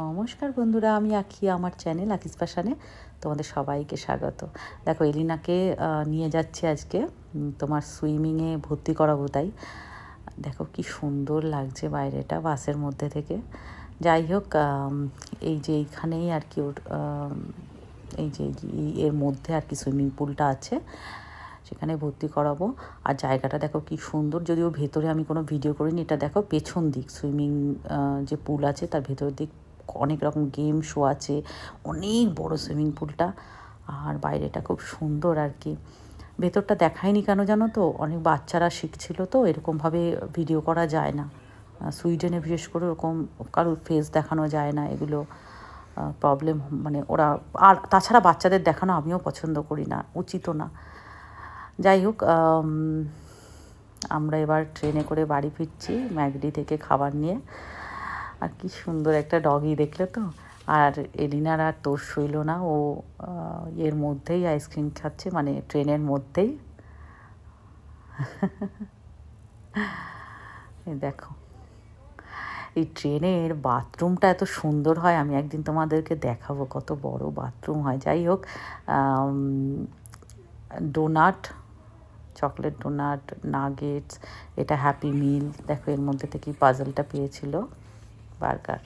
নমস্কার বন্ধুরা, আমি আঁকি, আমার চ্যানেল আঁকিস ফ্যাশনে তোমাদের সবাইকে স্বাগত। দেখো, এলিনাকে নিয়ে যাচ্ছি আজকে তোমার সুইমিংয়ে ভর্তি করাবো, তাই দেখো কি সুন্দর লাগছে বাইরেটা বাসের মধ্যে থেকে। যাই হোক, এই যে এইখানেই আর কি ওর এই যে এর মধ্যে আর কি সুইমিং পুলটা আছে, সেখানে ভর্তি করাবো। আর জায়গাটা দেখো কি সুন্দর, যদিও ভেতরে আমি কোনো ভিডিও করিনি। এটা দেখো পেছন দিক, সুইমিং যে পুল আছে তার ভেতর দিক অনেক রকম গেম শো আছে, অনেক বড় সুইমিং পুলটা। আর বাইরেটা খুব সুন্দর আর কি। ভেতরটা দেখায়নি কেন জানো তো, অনেক বাচ্চারা শিখছিল তো, এরকমভাবে ভিডিও করা যায় না। সুইডেনে বিশেষ করে ওরকম কারোর ফেস দেখানো যায় না, এগুলো প্রবলেম, মানে ওরা। আর তাছাড়া বাচ্চাদের দেখানো আমিও পছন্দ করি না, উচিতও না। যাই হোক, আমরা এবার ট্রেনে করে বাড়ি ফিরছি ম্যাগডি থেকে খাবার নিয়ে। আর কি সুন্দর একটা ডগি, দেখলে তো। আর এলিনার আর তোর সইল না, ও এর মধ্যেই আইসক্রিম খাচ্ছে, মানে ট্রেনের মধ্যেই। দেখো, এই ট্রেনের বাথরুমটা এত সুন্দর হয়, আমি একদিন তোমাদেরকে দেখাবো কত বড় বাথরুম হয়। যাই হোক, ডোনাট, চকলেট ডোনাট, নাগেটস, এটা হ্যাপি মিল। দেখো এর মধ্যে থেকে পাজলটা পেয়েছিল, বার্গার।